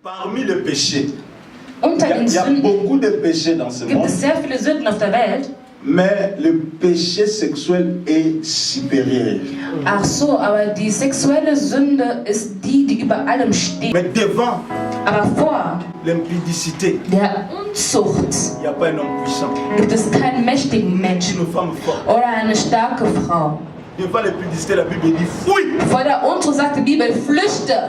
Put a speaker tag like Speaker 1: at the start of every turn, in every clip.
Speaker 1: Parmi les péchés,
Speaker 2: Unter den
Speaker 1: il y a
Speaker 2: Sünden
Speaker 1: beaucoup de péchés dans ce
Speaker 2: gibt
Speaker 1: monde,
Speaker 2: es sehr viele Sünden auf der Welt.
Speaker 1: mais le péché sexuel est supérieur.
Speaker 2: Ach so, aber die sexuelle Sünde ist die über allem steht.
Speaker 1: Mais devant
Speaker 2: Aber vor
Speaker 1: l'impudicité,
Speaker 2: der Unzucht
Speaker 1: il n'y a pas un homme puissant,
Speaker 2: gibt es keinen mächtigen Menschen
Speaker 1: une femme forte.
Speaker 2: oder eine starke Frau.
Speaker 1: Devant l'impudicité, la Bible dit fouille.
Speaker 2: Vor der Unzucht sagt die Bibel, flüchte.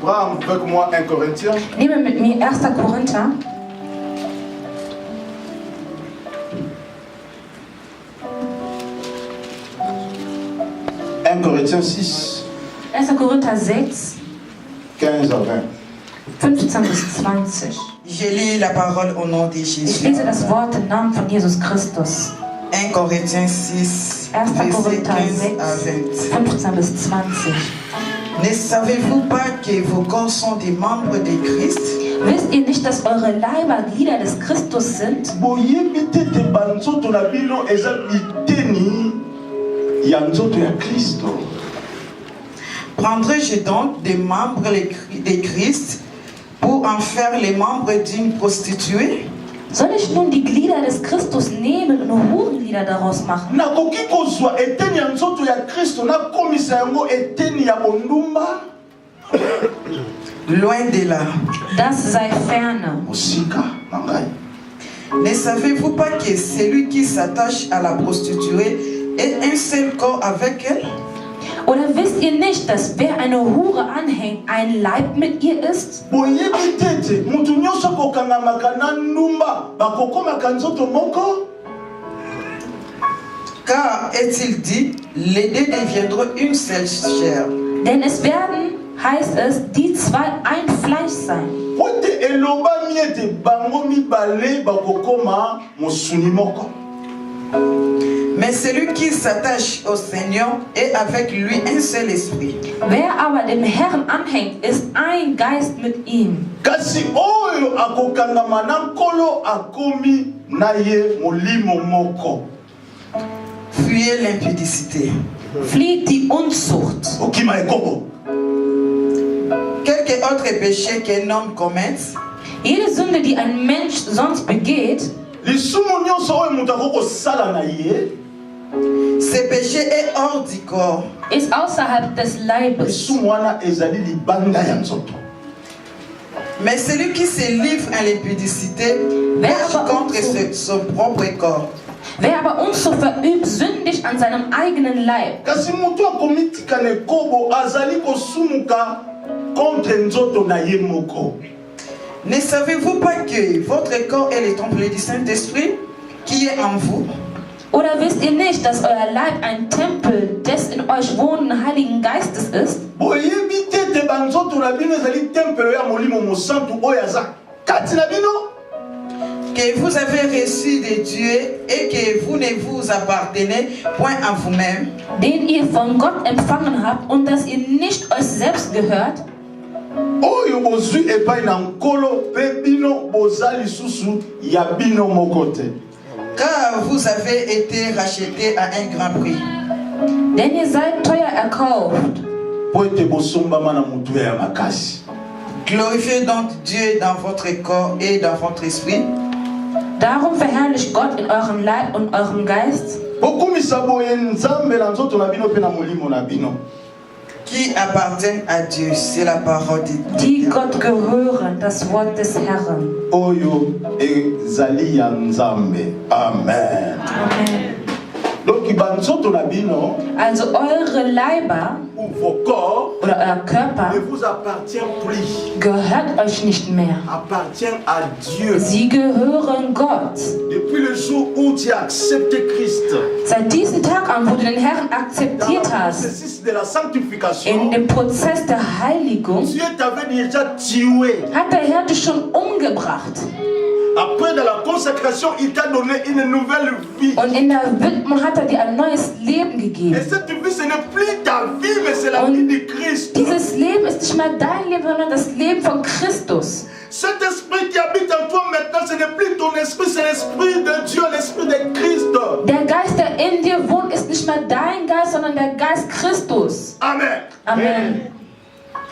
Speaker 1: Prends avec moi 1 Corinthiens.
Speaker 2: Nehme mit mir 1. Korinther.
Speaker 1: Corinthiens 6,
Speaker 2: 1. Korinther 6,
Speaker 1: 15 à 20.
Speaker 2: 15 bis 20.
Speaker 3: Je lis la parole au nom de
Speaker 2: Ich
Speaker 3: Jésus.
Speaker 2: lese das Wort im Namen von Jesus Christus.
Speaker 3: 1 Corinthiens 6,
Speaker 2: 1.
Speaker 3: verset
Speaker 2: Korinther
Speaker 3: 15 à
Speaker 2: 6,
Speaker 3: 20.
Speaker 2: 15 bis 20.
Speaker 3: Ne savez-vous pas que vos corps sont des membres de Christ?
Speaker 2: Wisst ihr nicht, dass eure Leiber Glieder des Christus sind?
Speaker 1: boyebi tete banzoto na bino eza biteni ya nzoto ya Kristo.
Speaker 3: Prendrai-je donc des membres de Christ pour en faire les membres d'une prostituée?
Speaker 2: Soll ich nun die Glieder des Christus nehmen und Hurenglieder daraus machen?
Speaker 1: Nakoki kozwa eteni ya nzoto ya Kristo nakomisa yango eteni ya bondumba.
Speaker 3: Loin de là.
Speaker 2: Das sei ferne.
Speaker 1: Mosika na ngai.
Speaker 3: Ne savez-vous pas que celui qui s'attache à la prostituée est un seul corps avec elle?
Speaker 2: Oder wisst ihr nicht, dass wer eine Hure anhängt, ein Leib mit ihr ist?
Speaker 1: boyebi tete mutu nyonso akokangamaka na ndumba bakokomaka nzoto moko.
Speaker 3: Car est-il dit, les deux deviendront une seule chair.
Speaker 2: Denn es werden, heißt es, die zwei ein Fleisch sein.
Speaker 1: Po ete elobami ete bango mibale bakokoma mosuni moko.
Speaker 3: Mais celui qui s'attache au Seigneur est avec lui un seul esprit.
Speaker 2: Wer aber dem Herrn anhängt, ist ein Geist mit ihm.
Speaker 1: Kasi oyo akokangama na nkolo akomi na ye molimo moko.
Speaker 3: Fuyez l'impudicité.
Speaker 2: Flieht die Unzucht.
Speaker 1: Okima ekobo.
Speaker 3: Quelque autre péché qu'un homme commette,
Speaker 2: Jede Sünde, die ein Mensch sonst begeht,
Speaker 1: lisumu nyonso oyo moto akokosala na ye,
Speaker 3: ce péché est hors du corps.
Speaker 2: ist außerhalb des Leibes.
Speaker 1: lisumu wana ezali libanda ya nzoto.
Speaker 3: Mais celui qui se livre à l'impudicité pêche contre son propre corps.
Speaker 2: Wer aber Unzucht verübt, sündigt an seinem eigenen Leib.
Speaker 1: Kasi moto akomitika na ekobo azali kosumuka contre nzoto na ye moko.
Speaker 3: Ne savez-vous pas que votre corps est le temple du Saint-Esprit qui est en vous?
Speaker 2: Oder wisst ihr nicht, dass euer Leib ein Tempel des in euch wohnenden Heiligen Geistes ist?
Speaker 1: boyebi tete banzoto na bino ezali tempelo ya molimo mosantu oyo aza kati na bino.
Speaker 3: Que vous avez reçu de Dieu et que vous ne vous appartenez point à vous-même,
Speaker 2: Den ihr von Gott empfangen habt und dass ihr nicht euch selbst gehört,
Speaker 1: oyo bozwi epai na nkolo mpe bino boza lisusu ya bino moko te.
Speaker 3: car vous avez été rachetés à un grand prix.
Speaker 2: denn ihr seid teuer erkauft.
Speaker 1: Po ete bosombama na motuya ya makasi.
Speaker 3: Glorifiez donc Dieu dans votre corps et dans votre esprit,
Speaker 2: Darum verherrlicht Gott in eurem Leib und eurem Geist,
Speaker 1: bokumisa boye nzambe na nzoto na bino mpe na molimo na bino.
Speaker 3: qui appartiennent à Dieu. C'est la parole de
Speaker 2: die
Speaker 3: Dieu.
Speaker 2: Gott gehören, das Wort des Herrn.
Speaker 1: Oyo ezali ya nzambe. Amen.
Speaker 2: Amen.
Speaker 1: Donc banzoto na bino
Speaker 2: Also eure Leiber
Speaker 1: ou vos corps
Speaker 2: oder euer Körper
Speaker 1: ne vous appartient plus,
Speaker 2: gehört euch nicht mehr.
Speaker 1: appartient à Dieu.
Speaker 2: Sie gehören Gott.
Speaker 1: Depuis le jour où tu as accepté Christ,
Speaker 2: Seit diesem Tag an, wo du den Herrn
Speaker 1: dans
Speaker 2: akzeptiert
Speaker 1: le
Speaker 2: hast,
Speaker 1: processus de la sanctification,
Speaker 2: in dem Prozess der Heiligung,
Speaker 1: Dieu t'avait déjà tué.
Speaker 2: hat der Herr dich schon umgebracht.
Speaker 1: Après, dans la consécration, il t'a donné une nouvelle vie.
Speaker 2: Und in der Widmung hat dir ein neues Leben
Speaker 1: Et
Speaker 2: gegeben.
Speaker 1: cette vie, ce n'est plus ta vie, mais c'est la vie de Christ.
Speaker 2: Dieses Leben ist nicht mehr dein Leben, sondern das Leben von Christus.
Speaker 1: Cet esprit qui habite en toi maintenant, ce n'est plus ton esprit, c'est l'esprit de Dieu, l'esprit de Christ.
Speaker 2: Der Geist, der in dir wohnt, ist nicht mehr dein Geist, sondern der Geist Christus.
Speaker 1: Amen.
Speaker 2: Amen.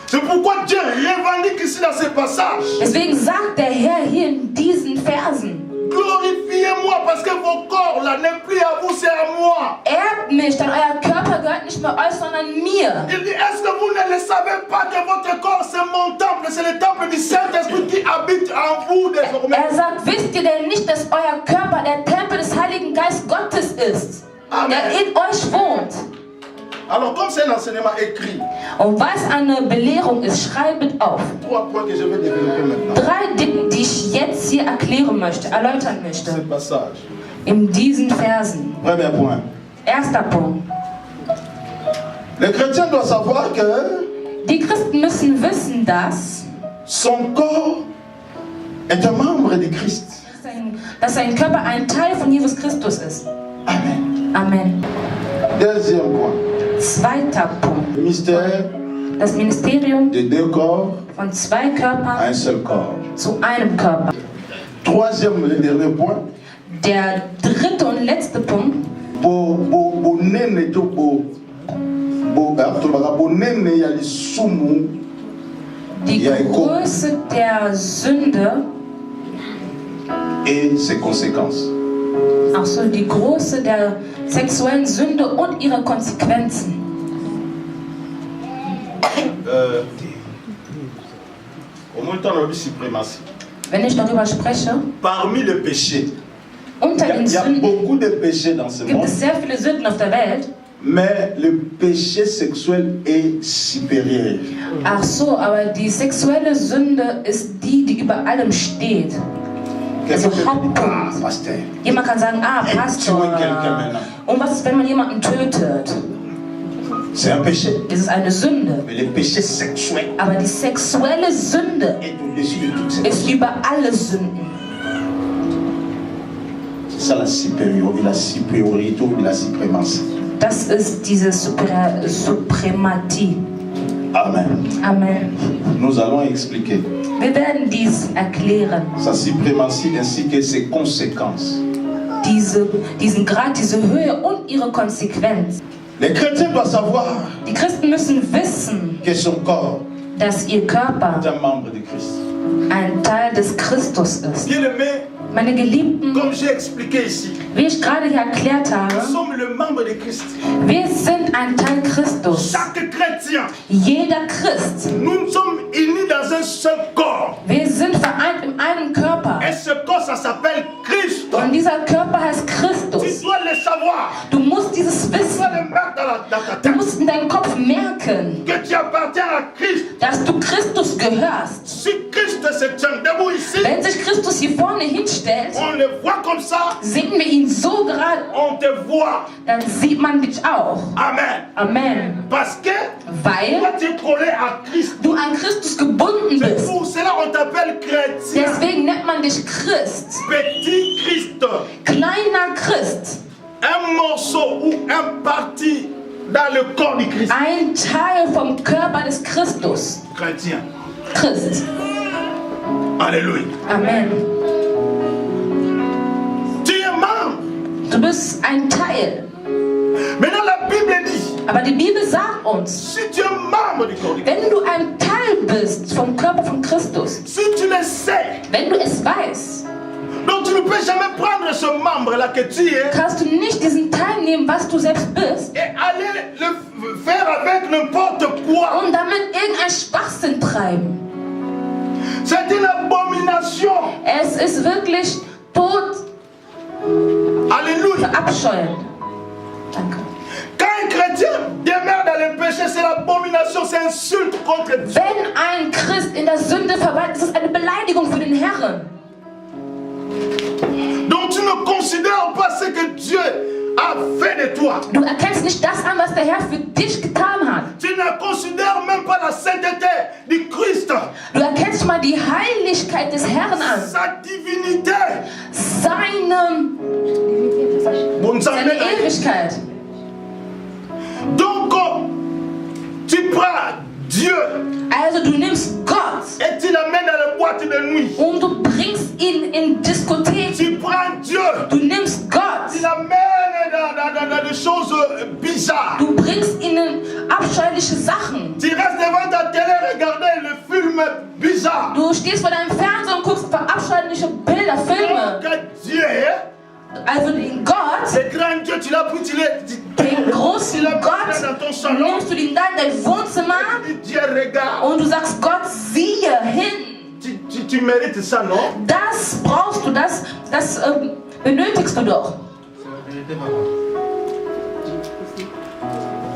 Speaker 1: C'est pourquoi Dieu revendique ici dans ce passage.
Speaker 2: Deswegen sagt der Herr hier in diesen Versen:
Speaker 1: Glorifiez-moi parce que vos corps là n'est plus à vous, c'est à moi.
Speaker 2: Ehrt mich, denn euer Körper gehört nicht mehr euch, sondern mir.
Speaker 1: Il dit, est-ce que vous ne le savez pas que votre corps c'est mon temple, c'est le temple du Saint-Esprit qui habite en vous désormais.
Speaker 2: Er sagt, wisst ihr denn nicht, dass euer Körper der Tempel des Heiligen Geist Gottes ist, der in euch wohnt?
Speaker 1: Alors comme c'est un enseignement écrit,
Speaker 2: Und weil es eine Belehrung ist, schreibet auf.
Speaker 1: 3 points que je vais développer maintenant.
Speaker 2: 3 Dinge, die ich jetzt hier erklären möchte, erläutern möchte.
Speaker 1: Ce passage.
Speaker 2: In diesen Versen.
Speaker 1: Premier point.
Speaker 2: Erster Punkt.
Speaker 1: Le chrétien doit savoir que
Speaker 2: Die Christen müssen wissen, dass
Speaker 1: son corps est un membre de Christ.
Speaker 2: sein Körper ein Teil von Jesus Christus ist.
Speaker 1: Amen.
Speaker 2: Amen.
Speaker 1: Deuxième point.
Speaker 2: Zweiter Punkt.
Speaker 1: Le mystère
Speaker 2: Das Ministerium
Speaker 1: de 2 corps
Speaker 2: von 2
Speaker 1: à
Speaker 2: Körpern
Speaker 1: un seul corps.
Speaker 2: zu einem Körper.
Speaker 1: Troisième et dernier point.
Speaker 2: Der dritte und letzte Punkt. Die Größe der Sünde
Speaker 1: et ses conséquences.
Speaker 2: Ach so, die Größe der sexuellen Sünde und ihre Konsequenzen. Wenn ich darüber spreche,
Speaker 1: parmi les péchés,
Speaker 2: unter den
Speaker 1: il y a
Speaker 2: Sünden
Speaker 1: beaucoup de péchés dans ce
Speaker 2: gibt
Speaker 1: monde,
Speaker 2: es sehr viele Sünden auf der Welt.
Speaker 1: mais le péché sexuel est supérieur.
Speaker 2: Ach so, aber die sexuelle Sünde ist die, die über allem steht. Also Hauptpunkt.
Speaker 1: Pasteur.
Speaker 2: Jemand kann sagen, Pastor,
Speaker 1: tuer quelqu'un maintenant.
Speaker 2: und was ist, wenn man jemanden tötet?
Speaker 1: C'est un péché.
Speaker 2: Das ist eine Sünde.
Speaker 1: Mais le péché sexuel
Speaker 2: Aber die sexuelle Sünde
Speaker 1: est au-dessus de toutes ces
Speaker 2: ist über alle Sünden.
Speaker 1: C'est ça la supériorité ou la suprématie.
Speaker 2: Das ist diese Suprematie.
Speaker 1: Amen.
Speaker 2: Amen.
Speaker 1: Nous allons expliquer
Speaker 2: Wir werden dies erklären.
Speaker 1: sa suprématie ainsi que ses conséquences.
Speaker 2: Diesen Grad, diese Höhe und ihre Konsequenz.
Speaker 1: Les chrétiens doivent savoir
Speaker 2: Die Christen müssen wissen,
Speaker 1: que son corps
Speaker 2: dass ihr Körper
Speaker 1: est un membre de Christ.
Speaker 2: ein Teil des Christus ist.
Speaker 1: Bien-aimés,
Speaker 2: Meine Geliebten,
Speaker 1: comme j'ai expliqué ici,
Speaker 2: wie ich gerade hier erklärt
Speaker 1: nous
Speaker 2: habe,
Speaker 1: sommes le membre de Christ.
Speaker 2: wir sind ein Teil Christus.
Speaker 1: Chaque chrétien,
Speaker 2: Jeder Christ.
Speaker 1: nous sommes unis dans un seul corps.
Speaker 2: Wir sind vereint in einem Körper.
Speaker 1: Et ce corps, ça s'appelle Christ.
Speaker 2: Und dieser Körper heißt
Speaker 1: Tu
Speaker 2: Christus.
Speaker 1: dois le savoir.
Speaker 2: Du musst dieses
Speaker 1: Tu dois
Speaker 2: wissen.
Speaker 1: le mettre dans ta
Speaker 2: Du
Speaker 1: tête.
Speaker 2: musst in deinem Kopf merken,
Speaker 1: Que tu appartiens à Christ.
Speaker 2: dass du Christus gehörst.
Speaker 1: Si Christ se tient debout ici,
Speaker 2: Wenn sich Christus hier vorne hinstellt,
Speaker 1: on le voit comme ça,
Speaker 2: sehen wir ihn so gerade,
Speaker 1: on te voit.
Speaker 2: dann sieht man dich auch.
Speaker 1: Amen.
Speaker 2: Amen.
Speaker 1: Parce que
Speaker 2: Weil
Speaker 1: toi, tu es collé à Christ.
Speaker 2: du an Christus gebunden
Speaker 1: C'est
Speaker 2: bist.
Speaker 1: pour cela on t'appelle chrétien.
Speaker 2: Deswegen nennt man dich Christ.
Speaker 1: Petit Christ.
Speaker 2: Kleiner Christ.
Speaker 1: Un morceau ou un parti dans le corps du Christ.
Speaker 2: Ein Teil vom Körper des Christus.
Speaker 1: Chrétien.
Speaker 2: Christ.
Speaker 1: Alléluia.
Speaker 2: Amen.
Speaker 1: Tu es membre.
Speaker 2: Du bist ein Teil.
Speaker 1: Maintenant la Bible dit,
Speaker 2: Aber die Bibel sagt uns,
Speaker 1: si tu es membre du corps du Christ,
Speaker 2: wenn du ein Teil bist vom Körper von Christus,
Speaker 1: si tu le sais,
Speaker 2: wenn du es weißt,
Speaker 1: donc tu ne peux jamais prendre ce membre-là que tu es
Speaker 2: kannst du nicht diesen Teil nehmen, was du selbst bist,
Speaker 1: et aller le faire avec n'importe quoi.
Speaker 2: und damit irgendein Schwachsinn treiben.
Speaker 1: C'est une abomination.
Speaker 2: Es ist wirklich tot
Speaker 1: Alléluia.
Speaker 2: verabscheuend. Danke.
Speaker 1: Quand un chrétien demeure dans le péché, c'est l'abomination, c'est insulte contre Dieu.
Speaker 2: Wenn ein Christ in der Sünde verweilt, ist es eine Beleidigung für den Herrn.
Speaker 1: Donc tu ne considères pas ce que Dieu a fait de toi.
Speaker 2: Du erkennst nicht das an, was der Herr für dich getan hat.
Speaker 1: Tu ne considères même pas la sainteté du Christ,
Speaker 2: Du erkennst mal die Heiligkeit des Herrn an.
Speaker 1: sa divinité. Bon, ça
Speaker 2: seine
Speaker 1: m'aide.
Speaker 2: Ewigkeit.
Speaker 1: Donc, tu prends Dieu
Speaker 2: Also du nimmst Gott
Speaker 1: et tu l'amènes dans la boîte de nuit.
Speaker 2: und du bringst ihn in Diskotheken.
Speaker 1: Tu prends Dieu,
Speaker 2: Du nimmst Gott.
Speaker 1: tu l'amènes dans des choses bizarres.
Speaker 2: Du bringst ihnen abscheuliche Sachen.
Speaker 1: Tu restes devant ta télé, regarder le film bizarre.
Speaker 2: Du stehst vor deinem Fernseher und guckst abscheuliche Bilder, Filme.
Speaker 1: Donc, Dieu,
Speaker 2: Also den Gott,
Speaker 1: le grand Dieu, tu l'as pris,
Speaker 2: den großen Gott,
Speaker 1: dans ton salon.
Speaker 2: nimmst du ihn dann in dein Wohnzimmer
Speaker 1: Dieu regarde.
Speaker 2: und du sagst, Gott, siehe hin.
Speaker 1: Tu mérites ça, non?
Speaker 2: Das brauchst du, das benötigst du doch.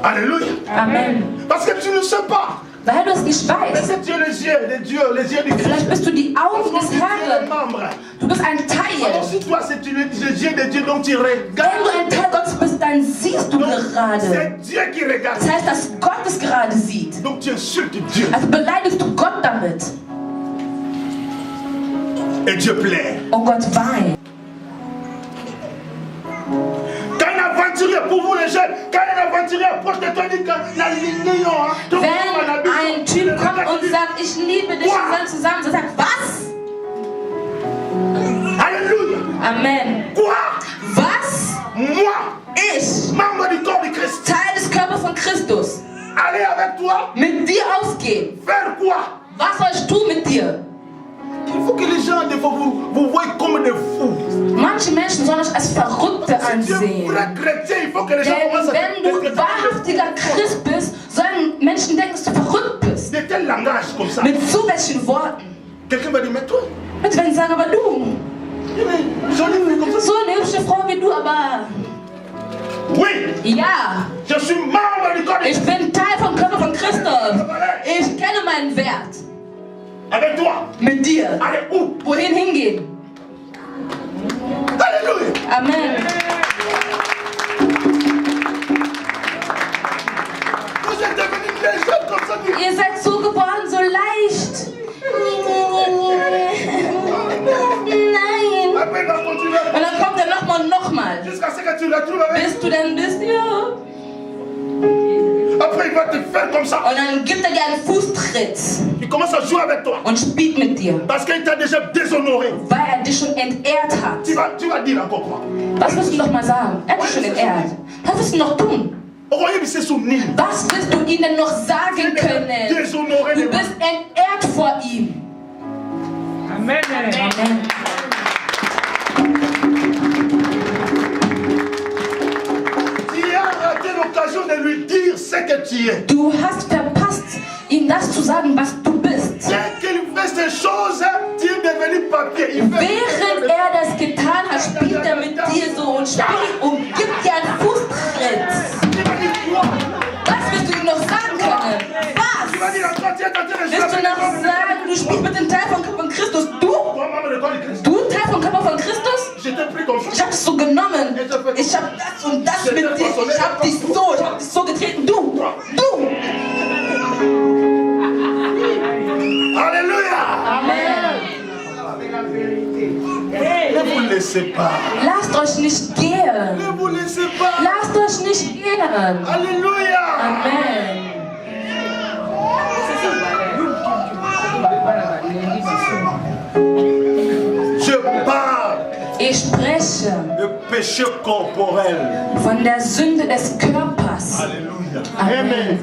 Speaker 1: Alléluia.
Speaker 2: Amen.
Speaker 1: Parce que tu ne sais pas.
Speaker 2: Weil du es nicht
Speaker 1: Mais
Speaker 2: weißt.
Speaker 1: c'est Dieu, les yeux du Christ.
Speaker 2: Vielleicht bist du die Augen des
Speaker 1: Tu es
Speaker 2: Herrn.
Speaker 1: membre.
Speaker 2: Du bist ein
Speaker 1: Alors
Speaker 2: Teil.
Speaker 1: si toi c'est les yeux de Dieu, donc tu
Speaker 2: Wenn du
Speaker 1: regardes.
Speaker 2: ein Teil Gottes bist, dann siehst du gerade.
Speaker 1: C'est Dieu qui regarde.
Speaker 2: Das heißt, dass Gott es gerade sieht.
Speaker 1: Donc tu insultes Dieu.
Speaker 2: Also beleidigst du Gott damit.
Speaker 1: Et Dieu plaît.
Speaker 2: Und Gott weint.
Speaker 1: Quand un aventurier, pour vous les jeunes, quand un aventurier approche de toi, il dit que la ligne,
Speaker 2: Wenn ein Typ kommt und sagt, ich liebe dich, wir sind zusammen, so sagt, was?
Speaker 1: Alléluia.
Speaker 2: Amen.
Speaker 1: Quoi?
Speaker 2: Was?
Speaker 1: Moi,
Speaker 2: Ich,
Speaker 1: membre du corps du Christ,
Speaker 2: Teil des Körpers von Christus,
Speaker 1: aller avec toi,
Speaker 2: mit dir ausgehen.
Speaker 1: faire quoi?
Speaker 2: Was soll ich tun mit dir?
Speaker 1: Il faut que les gens, des fois, vous voyez comme des fous.
Speaker 2: Manche Menschen sollen euch als Verrückte
Speaker 1: Si tu es
Speaker 2: ansehen.
Speaker 1: vrai chrétien, il faut que les gens
Speaker 2: Denn
Speaker 1: commencent
Speaker 2: wenn du wahrhaftiger Christ bist, sollen Menschen denken, dass du verrückt bist.
Speaker 1: de tel langage comme ça.
Speaker 2: Mit so welchen Worten.
Speaker 1: Quelqu'un va dire, mais toi,
Speaker 2: Mit wenn sie sagen, aber du,
Speaker 1: jolie fille comme ça.
Speaker 2: so eine hübsche Frau wie du, aber
Speaker 1: Oui,
Speaker 2: ja,
Speaker 1: je suis membre du corps du
Speaker 2: ich
Speaker 1: Christ.
Speaker 2: bin Teil vom Körper von Christus. Ich kenne meinen Wert.
Speaker 1: Avec toi.
Speaker 2: Mit dir.
Speaker 1: Allez, où?
Speaker 2: Wohin hingehen?
Speaker 1: Alléluia.
Speaker 2: Amen.
Speaker 1: Vous êtes devenus légers comme ça.
Speaker 2: Ihr seid so geworden, so leicht. Nein.
Speaker 1: Après, il va continuer.
Speaker 2: Und dann kommt er nochmal.
Speaker 1: Jusqu'à ce que tu la trouves avec.
Speaker 2: Bis du dann bist, ja.
Speaker 1: Après, il va te faire comme ça.
Speaker 2: Und dann gibt er dir einen Fußtritt
Speaker 1: Il commence à jouer avec toi.
Speaker 2: und spielt mit dir,
Speaker 1: Parce qu'il t'a déjà déshonoré.
Speaker 2: weil er dich schon entehrt hat.
Speaker 1: Tu vas dire encore quoi?
Speaker 2: Was wirst du noch mal sagen? Er hat dich schon entehrt. Was wirst du noch tun?
Speaker 1: Au royaume, c'est soumis.
Speaker 2: Was wirst du ihnen noch sagen können?
Speaker 1: Déshonoré.
Speaker 2: Du bist entehrt vor ihm.
Speaker 4: Amen.
Speaker 2: Amen.
Speaker 1: Tu as raté l'occasion de lui dire ce que tu es.
Speaker 2: Du hast verpasst, ihm das zu sagen, was du bist.
Speaker 1: Dès qu'il fait ces choses, tu es devenu papier. Il fait.
Speaker 2: Während er das getan hat, spielt er mit dir so und spielt und gibt dir einen Fußtritt.
Speaker 1: Tu vas dire quoi?
Speaker 2: Was wirst du ihm noch sagen können?
Speaker 1: Tu vas
Speaker 2: Was?
Speaker 1: dire encore, tu es en train de jouer
Speaker 2: Wirst du
Speaker 1: avec
Speaker 2: noch
Speaker 1: le corps.
Speaker 2: sagen, du spielst mit dem Teil von Christus? Du?
Speaker 1: Toi, membre du corps du Christ.
Speaker 2: Du Teil vom Körper von Christus?
Speaker 1: Je t'ai pris comme ça.
Speaker 2: Ich hab es so genommen. Ich hab das und das mit dir. Ich hab dich so getreten. Du. Du.
Speaker 1: Alléluia.
Speaker 2: Amen.
Speaker 1: Ne vous laissez pas.
Speaker 2: Lasst euch nicht gehen.
Speaker 1: Ne vous laissez pas.
Speaker 2: Lasst euch nicht gehen.
Speaker 1: Alléluia.
Speaker 2: Amen.
Speaker 1: Je parle
Speaker 2: Ich spreche
Speaker 1: de péché corporel.
Speaker 2: von der Sünde des Körpers.
Speaker 1: Alléluia.
Speaker 2: Amen.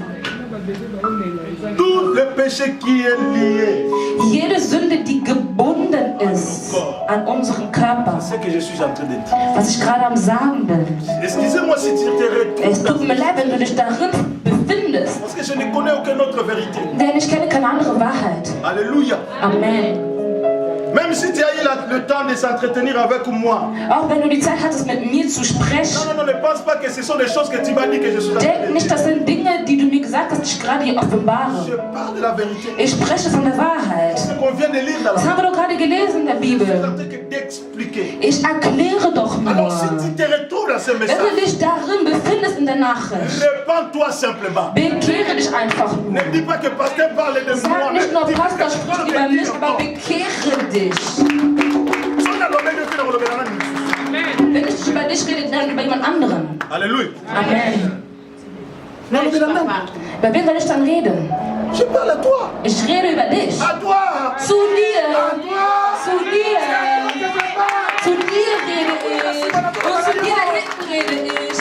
Speaker 1: Tout le péché qui est lié.
Speaker 2: Jede Sünde, die gebunden ist an unseren Körper,
Speaker 1: C'est ce que je suis en train de dire.
Speaker 2: was ich gerade am Sagen bin.
Speaker 1: Excusez-moi si tu te
Speaker 2: Es
Speaker 1: retrouves.
Speaker 2: tut mir leid, wenn du dich darin befindest,
Speaker 1: Parce que je ne connais aucune autre vérité.
Speaker 2: denn ich kenne keine andere Wahrheit.
Speaker 1: Alléluia.
Speaker 2: Amen.
Speaker 1: Même si tu as eu le temps de s'entretenir avec moi.
Speaker 2: Auch wenn du die Zeit hattest, mit mir zu sprechen,
Speaker 1: Non, non, non, ne pense pas que ce sont des choses que tu m'as dit que je suis en train
Speaker 2: denk
Speaker 1: de
Speaker 2: nicht,
Speaker 1: dire.
Speaker 2: das sind Dinge, die du mir gesagt hast, die ich gerade hier
Speaker 1: Je
Speaker 2: offenbare.
Speaker 1: parle de la vérité.
Speaker 2: Ich spreche von der Wahrheit.
Speaker 1: Ce qu'on vient de lire dans
Speaker 2: Das
Speaker 1: la
Speaker 2: haben wir doch gerade gelesen in der
Speaker 1: Bible.
Speaker 2: Bibel.
Speaker 1: Je suis en train d'expliquer.
Speaker 2: Ich erkläre doch
Speaker 1: Alors si
Speaker 2: nur.
Speaker 1: tu te retrouves dans ce
Speaker 2: Wenn
Speaker 1: message,
Speaker 2: du dich darin befindest in der Nachricht,
Speaker 1: répands-toi simplement.
Speaker 2: bekehre dich einfach
Speaker 1: Ne
Speaker 2: nur.
Speaker 1: dis pas que pasteur parle de moi.
Speaker 2: Sag nicht nur,
Speaker 1: Dis pas
Speaker 2: Pastor
Speaker 1: que
Speaker 2: spricht über mich, aber bekehre dich.
Speaker 1: Son na lobe de fina lobe na nani. Alléluia.
Speaker 2: Amen.
Speaker 1: Non, mais amen.
Speaker 2: Über wen soll ich dann reden?
Speaker 1: Je parle à toi.
Speaker 2: Ich rede über dich.
Speaker 1: À toi.
Speaker 2: Zu dir.
Speaker 1: À toi.
Speaker 2: Zu dir. Zu dir rede ich. Und zu dir hinten rede ich.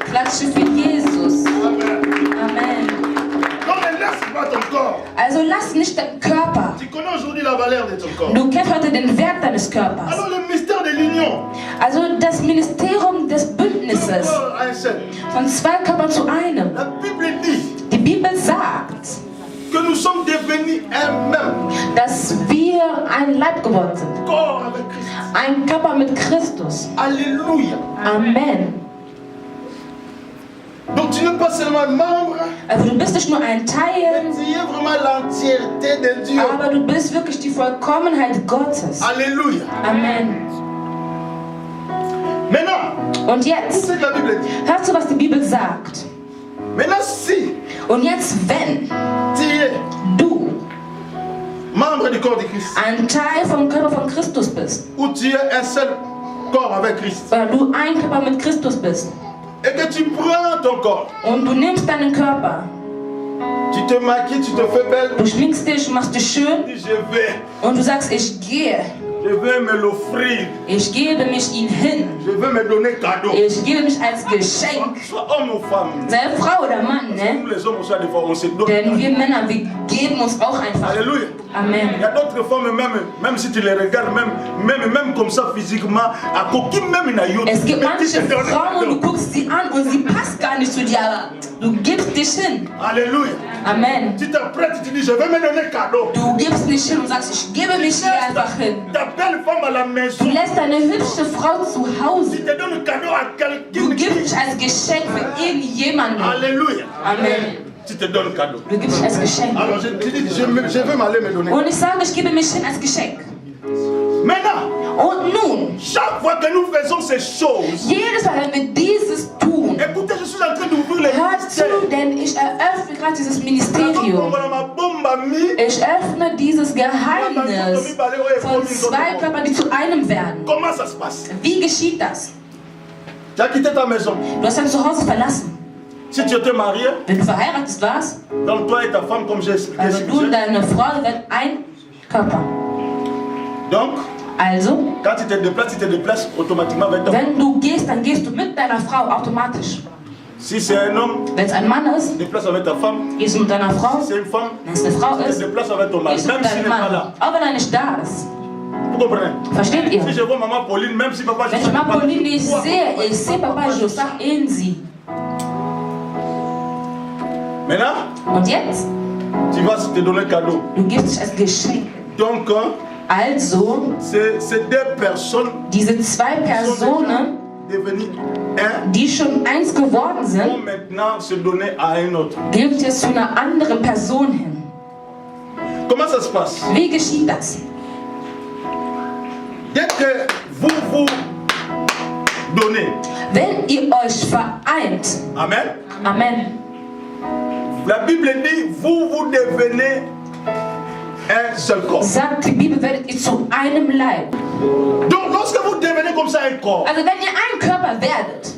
Speaker 2: Klatsche für Jesus. Amen.
Speaker 1: Non, mais laisse pas ton corps.
Speaker 2: Also lass nicht deinen Körper.
Speaker 1: Tu connais aujourd'hui la valeur de ton corps.
Speaker 2: Du kennst heute den Wert deines Körpers.
Speaker 1: Alors le mystère de l'union.
Speaker 2: Also das Ministerium des
Speaker 1: Ton
Speaker 2: Bündnisses.
Speaker 1: corps a un seul.
Speaker 2: Von zwei Körpern zu einem.
Speaker 1: La Bible dit
Speaker 2: Die Bibel sagt,
Speaker 1: que nous sommes devenus un même
Speaker 2: dass wir ein Leib geworden sind.
Speaker 1: corps avec Christ.
Speaker 2: Ein Körper mit Christus.
Speaker 1: Alléluia.
Speaker 2: Amen.
Speaker 1: Donc tu n'es pas seulement un membre,
Speaker 2: Also du bist nicht nur ein
Speaker 1: mais
Speaker 2: Teil,
Speaker 1: tu es vraiment l'entièreté de Dieu.
Speaker 2: aber du bist wirklich die Vollkommenheit Gottes.
Speaker 1: Alléluia.
Speaker 2: Amen.
Speaker 1: Maintenant,
Speaker 2: Und
Speaker 1: tout
Speaker 2: jetzt,
Speaker 1: ce que la Bible dit.
Speaker 2: hörst du, was die Bibel sagt?
Speaker 1: Maintenant, si
Speaker 2: Und jetzt, wenn
Speaker 1: tu es
Speaker 2: du
Speaker 1: membre du corps de Christ,
Speaker 2: ein Teil vom Körper von Christus bist,
Speaker 1: ou tu es un seul corps avec Christ,
Speaker 2: oder du ein Körper mit Christus bist,
Speaker 1: et que tu prends ton corps,
Speaker 2: und du nimmst deinen Körper,
Speaker 1: tu te maquilles, tu te fais belle,
Speaker 2: du schminkst dich, machst dich schön,
Speaker 1: tu dis je vais
Speaker 2: und du sagst, ich gehe,
Speaker 1: me l'offrir,
Speaker 2: ich gebe mich ihm hin,
Speaker 1: je veux me donner cadeau.
Speaker 2: ich gebe mich als Geschenk.
Speaker 1: Soit homme ou femme.
Speaker 2: Sei Frau oder Mann, ne?
Speaker 1: Nous les hommes aussi, des fois, on se donne.
Speaker 2: Denn wir Männer, wir geben uns auch einfach.
Speaker 1: Alléluia. Il y
Speaker 2: Amen.
Speaker 1: a d'autres femmes, même si tu les regardes, même comme ça physiquement, à coquille même na yo.
Speaker 2: Es gibt
Speaker 1: Mais tu
Speaker 2: manche
Speaker 1: te donnes
Speaker 2: Frauen,
Speaker 1: cadeau.
Speaker 2: du guckst sie an und sie passt gar nicht zu dir, aber du gibst dich hin.
Speaker 1: Alléluia.
Speaker 2: Amen.
Speaker 1: Tu t'apprêtes, tu dis je vais me donner cadeau.
Speaker 2: Du gibst nicht hin und sagst, ich gebe mich hier einfach hin.
Speaker 1: Ta belle femme à la
Speaker 2: Du
Speaker 1: maison.
Speaker 2: lässt deine hübsche Frau zu
Speaker 1: Tu
Speaker 2: Hause.
Speaker 1: te donnes cadeau à
Speaker 2: Du
Speaker 1: quelqu'un.
Speaker 2: gibst dich als Geschenk für irgendjemanden.
Speaker 1: Alléluia.
Speaker 2: Amen.
Speaker 1: Tu te donnes cadeau.
Speaker 2: Du gibst dich als Geschenk.
Speaker 1: Alors je te dis, je veux m'aller me donner.
Speaker 2: Und ich sage, ich gebe mich hin als Geschenk.
Speaker 1: Maintenant,
Speaker 2: Und nun,
Speaker 1: chaque fois que nous faisons ces choses,
Speaker 2: jedes Mal, wenn wir dieses tun,
Speaker 1: écoutez, je suis en train d'ouvrir les
Speaker 2: hört
Speaker 1: mystères.
Speaker 2: zu, denn ich eröffne gerade dieses Ministerium. Ich öffne dieses Geheimnis von zwei Körpern, die zu einem werden.
Speaker 1: Comment ça se passe?
Speaker 2: Wie geschieht das?
Speaker 1: Tu as quitté ta maison.
Speaker 2: Du hast dein Zuhause verlassen.
Speaker 1: Si tu étais marié,
Speaker 2: Wenn du verheiratet warst,
Speaker 1: donc toi et ta femme, comme j'ai expliqué,
Speaker 2: also
Speaker 1: ce que
Speaker 2: du und
Speaker 1: j'ai.
Speaker 2: deine Frau werden ein Körper.
Speaker 1: Donc,
Speaker 2: Also,
Speaker 1: quand tu te déplaces automatiquement avec ta femme.
Speaker 2: wenn du gehst, dann gehst du mit deiner Frau automatisch.
Speaker 1: Si c'est un homme,
Speaker 2: Wenn es ein Mann ist,
Speaker 1: tu te déplaces avec ta femme.
Speaker 2: gehst du mit deiner Frau.
Speaker 1: Si c'est une femme,
Speaker 2: Wenn es eine Frau
Speaker 1: tu te
Speaker 2: ist,
Speaker 1: déplaces avec ton mari,
Speaker 2: gehst du
Speaker 1: même
Speaker 2: mit
Speaker 1: s'il
Speaker 2: deinem
Speaker 1: n'est pas là.
Speaker 2: Mann. Auch wenn er nicht da ist.
Speaker 1: Vous comprenez?
Speaker 2: Versteht ihr?
Speaker 1: Si je vois maman Pauline, même si papa
Speaker 2: Wenn ich Mama Pauline nicht sehe, ich sehe Papa Josach in sie.
Speaker 1: Maintenant,
Speaker 2: Und jetzt,
Speaker 1: tu vas te donner cadeau.
Speaker 2: du gibst dich als Geschenk.
Speaker 1: Donc,
Speaker 2: Also,
Speaker 1: c'est deux personnes
Speaker 2: diese zwei
Speaker 1: qui sont
Speaker 2: Personen,
Speaker 1: déjà devenues un,
Speaker 2: die schon eins geworden
Speaker 1: vont
Speaker 2: sind,
Speaker 1: maintenant se donner à un autre.
Speaker 2: gilt jetzt zu einer anderen Person hin.
Speaker 1: Comment ça se passe?
Speaker 2: Wie geschieht das?
Speaker 1: Dès que vous vous donnez,
Speaker 2: Wenn ihr euch vereint,
Speaker 1: Amen.
Speaker 2: Amen,
Speaker 1: La Bible dit, vous devenez un seul corps.
Speaker 2: sagt die Bibel, werdet ihr zu einem Leib.
Speaker 1: Donc, lorsque vous devenez comme ça un corps,
Speaker 2: Also wenn ihr ein Körper werdet,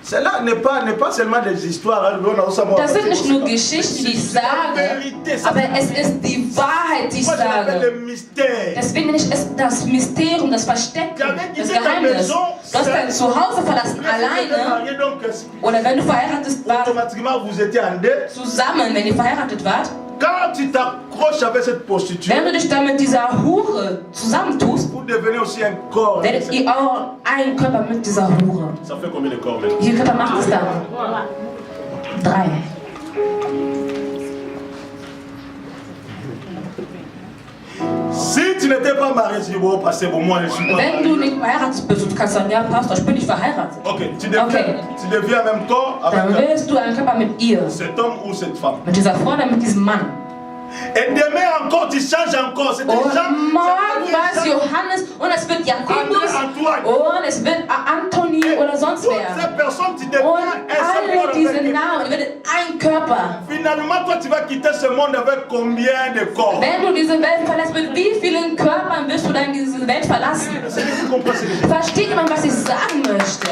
Speaker 1: cela n'est pas seulement des histoires.
Speaker 2: das sind nicht nur Geschichten, die ich sage, aber es ist die Wahrheit, die ich
Speaker 1: Moi, je l'appelle
Speaker 2: sage.
Speaker 1: le mystère.
Speaker 2: Deswegen nenne ich es das Mysterium, das Verstecken, das Geheimnis. Du hast dein Zuhause verlassen, alleine, oder wenn du verheiratet warst,
Speaker 1: Automatiquement, vous étiez en deux.
Speaker 2: zusammen, wenn ihr verheiratet wart.
Speaker 1: Quand tu t'accroches avec cette prostituée,
Speaker 2: Wenn du dich dann mit dieser Hure zusammentust,
Speaker 1: vous devenez aussi un corps.
Speaker 2: werdet ihr auch ein Körper mit dieser Hure.
Speaker 1: Ça fait combien de corps maintenant?
Speaker 2: Wie viele Körper macht es dann? 3.
Speaker 1: Si tu n'étais pas marié, tu dis, bon, passez pour moi, je suis pas
Speaker 2: Wenn du
Speaker 1: marié.
Speaker 2: nicht verheiratet bist und du kannst sagen, ja Pastor, ich bin nicht verheiratet,
Speaker 1: Ok, tu deviens même corps
Speaker 2: dann
Speaker 1: avec
Speaker 2: wirst du ein Körper mit ihr,
Speaker 1: cet homme ou cette femme.
Speaker 2: mit dieser Frau oder mit diesem Mann.
Speaker 1: Et demain encore, tu changes encore. C'est des
Speaker 2: Und
Speaker 1: gens.
Speaker 2: morgen war es Johannes und es wird Jakobus
Speaker 1: Antoine.
Speaker 2: und es wird Anthony oder sonst
Speaker 1: toutes
Speaker 2: wer.
Speaker 1: ces personnes, tu deviens
Speaker 2: Und
Speaker 1: un seul corps
Speaker 2: alle diese
Speaker 1: avec eux.
Speaker 2: Namen, ihr werdet ein Körper.
Speaker 1: Finalement, toi, tu vas quitter ce monde avec combien de corps?
Speaker 2: Wenn du diese Welt verlässt, mit wie vielen Körpern wirst du dann diese Welt verlassen?
Speaker 1: C'est ce que vous comprenez.
Speaker 2: Versteht man, was ich sagen möchte?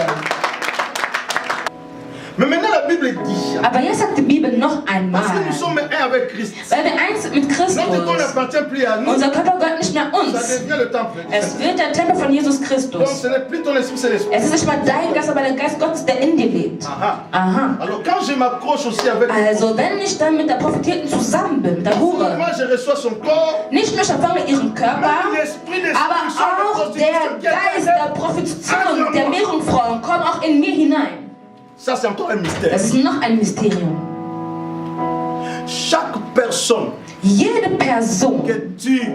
Speaker 1: Mais maintenant, la Bible dit,
Speaker 2: Aber jetzt sagt die Bibel noch einmal,
Speaker 1: parce que nous sommes un avec Christ.
Speaker 2: weil wir eins sind mit Christus,
Speaker 1: Notre corps n'appartient plus à nous,
Speaker 2: unser Körper gehört nicht mehr
Speaker 1: ça
Speaker 2: uns.
Speaker 1: devient le temple.
Speaker 2: Es wird der Tempel von Jesus
Speaker 1: Donc
Speaker 2: Christus.
Speaker 1: ce n'est plus ton esprit, c'est l'esprit.
Speaker 2: Es ist nicht mal dein Geist, aber der Geist Gottes, der in dir lebt.
Speaker 1: Aha.
Speaker 2: Aha.
Speaker 1: Alors quand je m'accroche aussi avec
Speaker 2: Also, wenn ich dann mit der Prophetierten zusammen bin, mit der Hure,
Speaker 1: moi je reçois son corps,
Speaker 2: nicht nur ich empfange ihren Körper,
Speaker 1: mais l'esprit de
Speaker 2: aber auch der Geist der Prophezeiung, der Meerjungfrauen kommt auch in mir hinein.
Speaker 1: Ça c'est encore un mystère.
Speaker 2: Das ist noch ein Mysterium.
Speaker 1: Chaque personne
Speaker 2: Jede Person,
Speaker 1: que tu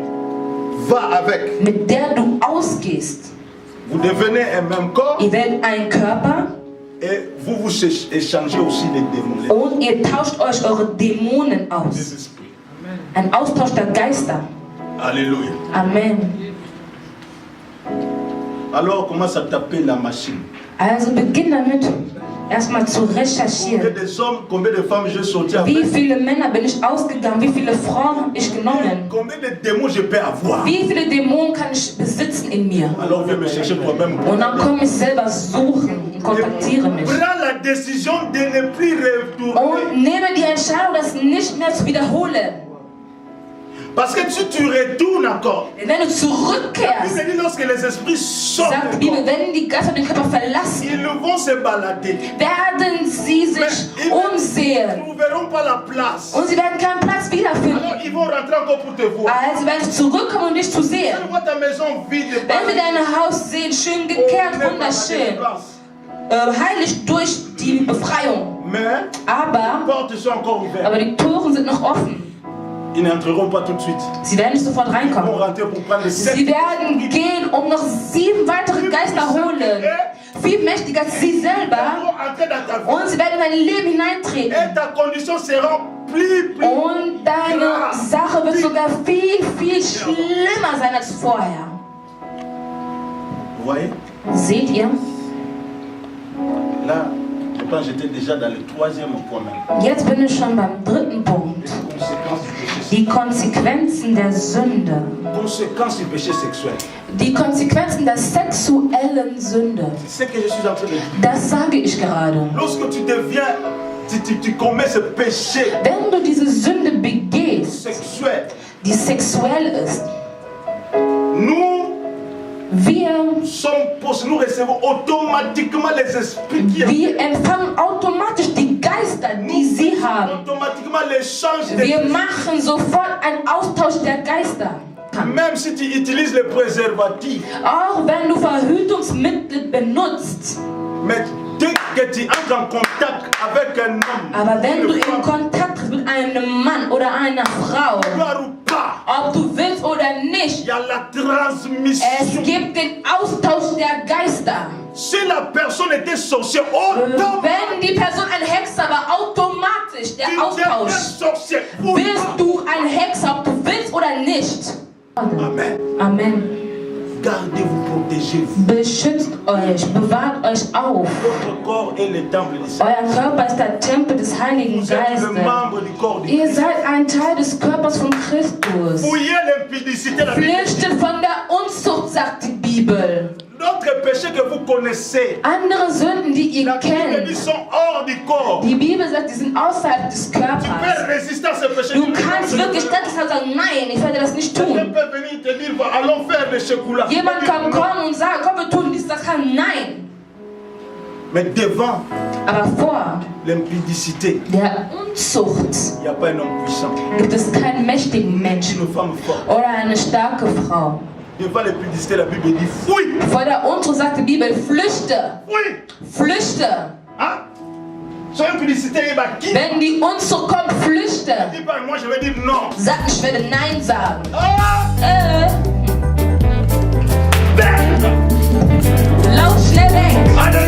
Speaker 1: vas avec,
Speaker 2: mit der du ausgehst,
Speaker 1: vous devenez un même corps
Speaker 2: ihr werdet ein Körper
Speaker 1: et vous vous échangez aussi les démons,
Speaker 2: und ihr tauscht euch eure Dämonen
Speaker 1: les
Speaker 2: aus.
Speaker 1: esprits.
Speaker 2: Ein Austausch der Geister.
Speaker 1: Alléluia.
Speaker 2: Amen.
Speaker 1: Alors commence à taper la machine.
Speaker 2: Also beginn damit, erstmal zu
Speaker 1: Combien
Speaker 2: recherchieren.
Speaker 1: de hommes, combien de femmes j'ai sorti avec?
Speaker 2: Wie viele Männer bin ich ausgegangen? Wie viele Frauen habe ich genommen?
Speaker 1: Combien de démons je peux avoir?
Speaker 2: Wie viele Dämonen kann ich besitzen in mir?
Speaker 1: Alors viens me chercher toi-même.
Speaker 2: Und dann komme ich selber suchen und kontaktiere mich.
Speaker 1: Prends la décision de ne plus retourner.
Speaker 2: Und nehme die Entscheidung, das nicht mehr zu wiederholen.
Speaker 1: Parce que si tu retournes encore,
Speaker 2: Denn wenn du zurückkehrst,
Speaker 1: il dit lorsque les esprits sortent,
Speaker 2: sagt die Bibel, wenn die Geister den Körper verlassen,
Speaker 1: ils vont se balader.
Speaker 2: werden sie sich
Speaker 1: Ils ne
Speaker 2: umsehen.
Speaker 1: trouveront pas la place.
Speaker 2: Und sie werden keinen Platz wiederfinden.
Speaker 1: Alors ils vont rentrer encore pour te voir.
Speaker 2: Also werden sie zurückkommen, um dich zu sehen.
Speaker 1: Quand vois ta maison vide,
Speaker 2: Wenn wir dein Haus sehen, schön gekehrt, wunderschön, heilig durch die Befreiung.
Speaker 1: mais les
Speaker 2: Aber
Speaker 1: portes sont encore ouvertes.
Speaker 2: die Tore sind noch offen.
Speaker 1: Ils n'entreront pas tout de suite.
Speaker 2: Sie werden nicht sofort
Speaker 1: Ils vont
Speaker 2: reinkommen.
Speaker 1: rentrer pour prendre les sept.
Speaker 2: Sie werden gehen, um noch 7 weitere Geister holen. Viel mächtiger als sie
Speaker 1: Ils
Speaker 2: selber.
Speaker 1: vont entrer dans ta vie.
Speaker 2: Und sie werden in dein Leben hineintreten.
Speaker 1: Et ta condition sera plus
Speaker 2: Und deine Sache wird sogar viel, viel schlimmer sein als vorher.
Speaker 1: Vous voyez?
Speaker 2: Seht ihr?
Speaker 1: Là, je pense que j'étais déjà dans le troisième point même.
Speaker 2: Jetzt bin ich schon beim dritten Punkt.
Speaker 1: Les conséquences du péché.
Speaker 2: Die Konsequenzen der Sünde.
Speaker 1: Conséquences du péché sexuel.
Speaker 2: Die Konsequenzen der sexuellen Sünde.
Speaker 1: C'est ce que je suis en train de dire.
Speaker 2: Das sage ich gerade.
Speaker 1: Lorsque tu deviens, tu commets ce péché
Speaker 2: Wenn du diese Sünde begehst,
Speaker 1: sexuel,
Speaker 2: die sexuell ist,
Speaker 1: nous recevons automatiquement les esprits qui
Speaker 2: wir empfangen automatisch die Geister, die sie haben.
Speaker 1: automatiquement l'échange
Speaker 2: Wir
Speaker 1: des
Speaker 2: machen sofort einen Austausch der Geister.
Speaker 1: même si tu utilises le préservatif,
Speaker 2: Auch wenn du Verhütungsmittel benutzt.
Speaker 1: mais dès que tu entres en contact avec un homme,
Speaker 2: Aber wenn du
Speaker 1: une
Speaker 2: in
Speaker 1: femme,
Speaker 2: Kontakt bist mit einem Mann oder einer Frau,
Speaker 1: gloire ou pas,
Speaker 2: ob du willst oder
Speaker 1: il
Speaker 2: nicht,
Speaker 1: y a la transmission.
Speaker 2: es gibt den Austausch der Geister.
Speaker 1: Si la personne était sorcière, automatiquement
Speaker 2: Wenn die Person ein Hexer war, automatisch der
Speaker 1: tu deviens
Speaker 2: Austausch.
Speaker 1: sorcière.
Speaker 2: Bist du ein Hexer, ob du willst oder nicht?
Speaker 1: Amen.
Speaker 2: Amen.
Speaker 1: Gardez-vous, protégez-vous.
Speaker 2: Beschützt euch, bewahrt euch auf.
Speaker 1: Votre corps est le temple du Seigneur.
Speaker 2: Euer Körper ist der Tempel des Heiligen
Speaker 1: Vous êtes le
Speaker 2: Geistes.
Speaker 1: membre du corps du
Speaker 2: Ihr
Speaker 1: Christ.
Speaker 2: seid ein Teil des Körpers von Christus.
Speaker 1: Fouillez l'impudicité, la Bible dit.
Speaker 2: Flüchtet von der Unzucht, sagt die Bibel.
Speaker 1: D'autres péchés que vous connaissez,
Speaker 2: Andere Sünden, die ihr
Speaker 1: la Bible dit,
Speaker 2: kennt.
Speaker 1: sont hors du corps.
Speaker 2: Die Bibel sagt, die sind außerhalb des
Speaker 1: Tu peux
Speaker 2: Körpers.
Speaker 1: résister à ce péché.
Speaker 2: Du kannst wirklich standhaft sagen, nein, ich werde das nicht
Speaker 1: Quelqu'un
Speaker 2: tun.
Speaker 1: peut venir te dire, allons faire le chocolat.
Speaker 2: Jemand kann kommen und sagen, komm, wir tun dies, das kann. Nein.
Speaker 1: Mais devant
Speaker 2: Aber vor
Speaker 1: l'impudicité,
Speaker 2: der Unzucht
Speaker 1: il n'y a pas un homme puissant.
Speaker 2: gibt es keinen mächtigen Menschen
Speaker 1: Une femme forte.
Speaker 2: oder eine starke Frau.
Speaker 1: Devant l'impudicité, la Bible dit, fouille,
Speaker 2: Vor der Unzucht sagt die Bibel, flüchte,
Speaker 1: fouille.
Speaker 2: flüchte.
Speaker 1: Hein? Sur l'impudicité, il va qui?
Speaker 2: Wenn die Unzucht kommt, flüchte.
Speaker 1: Dis pas, moi je vais dire non.
Speaker 2: Sag, ich werde Nein sagen.
Speaker 1: Ben!
Speaker 2: Lauf schnell weg.
Speaker 1: Alléluia!